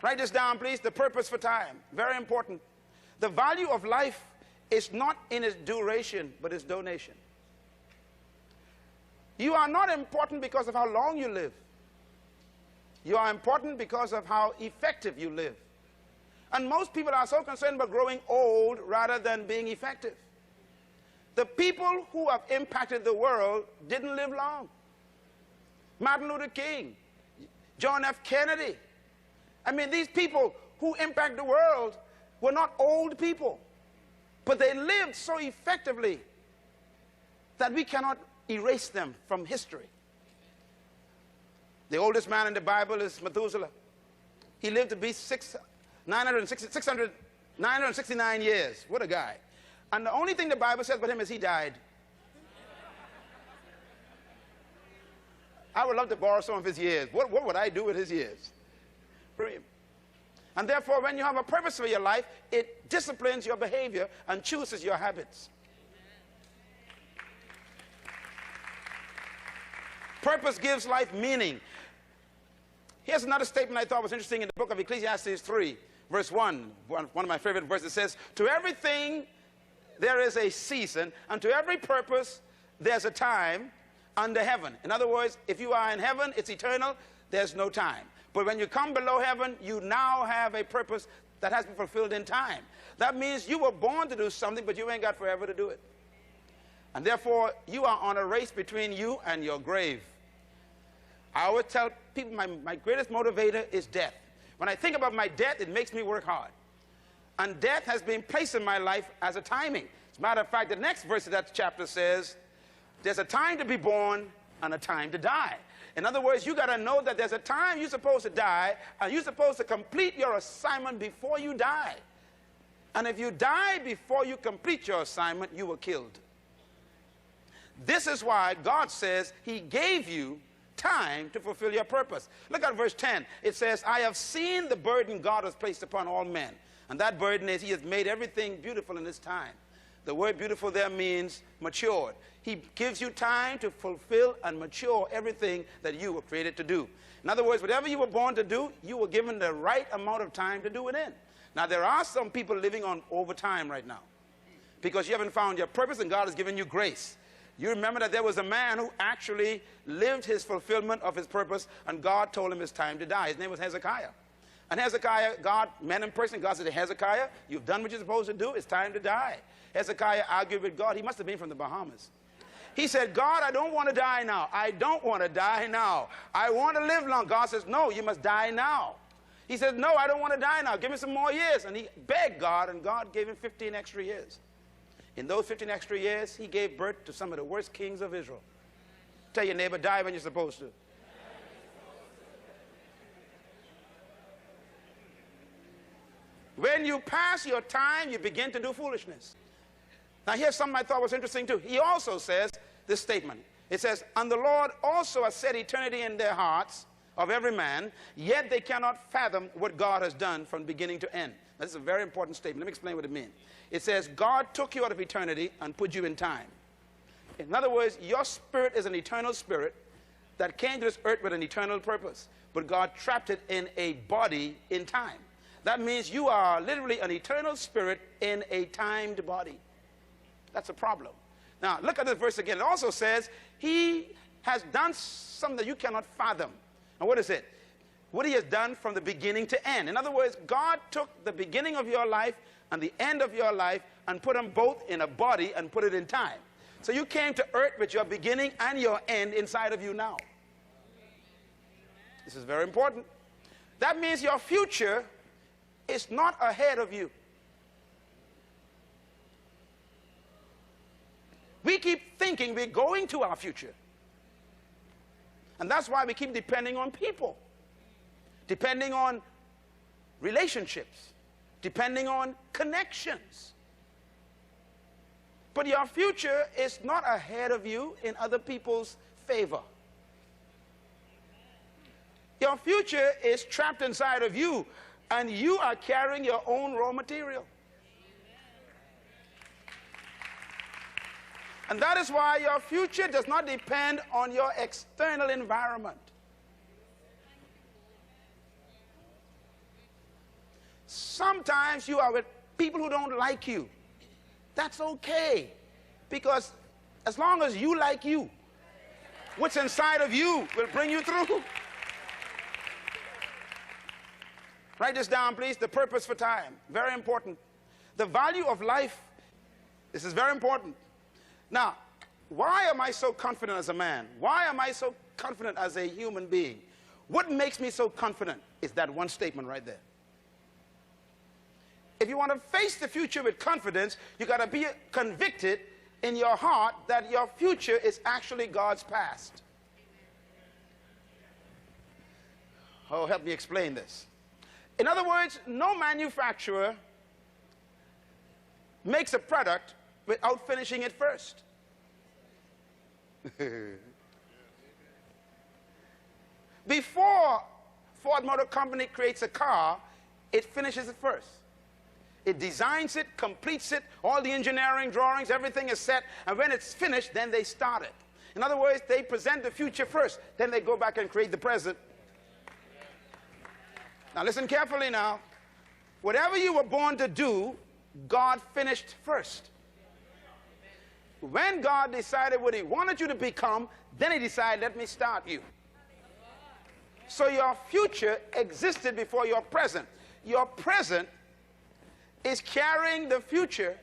Write this down, please. The purpose for time. Very important. The value of life is not in its duration, but its donation. You are not important because of how long you live. You are important because of how effective you live. And most people are so concerned about growing old rather than being effective. The people who have impacted the world didn't live long. Martin Luther King, John F. Kennedy. I mean, these people who impact the world were not old people, but they lived so effectively that we cannot erase them from history. The oldest man in the Bible is Methuselah. He lived to be 969 years. What a guy. And the only thing the Bible says about him is he died. I would love to borrow some of his years. What would I do with his years? Brilliant. And therefore, when you have a purpose for your life, it disciplines your behavior and chooses your habits. Purpose gives life meaning. Here's another statement I thought was interesting in the book of Ecclesiastes 3, verse 1. One of my favorite verses says, to everything there is a season, and to every purpose there's a time under heaven. In other words, if you are in heaven, it's eternal, there's no time. But when you come below heaven, you now have a purpose that has been fulfilled in time. That means you were born to do something, but you ain't got forever to do it. And therefore, you are on a race between you and your grave. I always tell people my greatest motivator is death. When I think about my death, it makes me work hard. And death has been placed in my life as a timing. As a matter of fact, the next verse of that chapter says, there's a time to be born and a time to die. In other words, you got to know that there's a time you're supposed to die, and you're supposed to complete your assignment before you die. And if you die before you complete your assignment, you were killed. This is why God says he gave you time to fulfill your purpose. Look at verse 10. It says, I have seen the burden God has placed upon all men. And that burden is he has made everything beautiful in his time. The word beautiful there means matured. He gives you time to fulfill and mature everything that you were created to do. In other words, whatever you were born to do, you were given the right amount of time to do it in. Now, there are some people living on overtime right now because you haven't found your purpose and God has given you grace. You remember that there was a man who actually lived his fulfillment of his purpose, and God told him it's time to die. His name was Hezekiah. And Hezekiah, God met in person. God said to Hezekiah, you've done what you're supposed to do. It's time to die. Hezekiah argued with God. He must have been from the Bahamas. He said, God, I don't want to die now. I don't want to die now. I want to live long. God says, no, you must die now. He said, no, I don't want to die now. Give me some more years. And he begged God, and God gave him 15 extra years. In those 15 extra years, he gave birth to some of the worst kings of Israel. Tell your neighbor, die when you're supposed to. When you pass your time, you begin to do foolishness. Now, here's something I thought was interesting, too. He also says this statement. It says, and the Lord also has set eternity in their hearts of every man, yet they cannot fathom what God has done from beginning to end. Now, this is a very important statement. Let me explain what it means. It says, God took you out of eternity and put you in time. In other words, your spirit is an eternal spirit that came to this earth with an eternal purpose, but God trapped it in a body in time. That means you are literally an eternal spirit in a timed body. That's a problem. Now, look at this verse again. It also says, he has done something that you cannot fathom. And what is it? What he has done from the beginning to end. In other words, God took the beginning of your life and the end of your life and put them both in a body and put it in time. So you came to earth with your beginning and your end inside of you now. This is very important. That means your future is not ahead of you. We keep thinking we're going to our future. And that's why we keep depending on people, depending on relationships, depending on connections. But your future is not ahead of you in other people's favor. Your future is trapped inside of you, and you are carrying your own raw material. And that is why your future does not depend on your external environment. sometimes you are with people who don't like you. That's okay, because as long as you like you, what's inside of you will bring you through. Write this down, please. The purpose for time. Very important. The value of life. This is very important. Now, why am I so confident as a man? Why am I so confident as a human being? What makes me so confident is that one statement right there. If you want to face the future with confidence, you got to be convicted in your heart that your future is actually God's past. Oh, help me explain this. In other words, no manufacturer makes a product without finishing it first. Before Ford Motor Company creates a car, it finishes it first. It designs it, completes it, all the engineering drawings, everything is set, and when it's finished, then they start it. In other words, they present the future first, then they go back and create the present. Now listen carefully now. Whatever you were born to do, God finished first. When God decided what he wanted you to become, then he decided, let me start you. So your future existed before your present. Your present is carrying the future.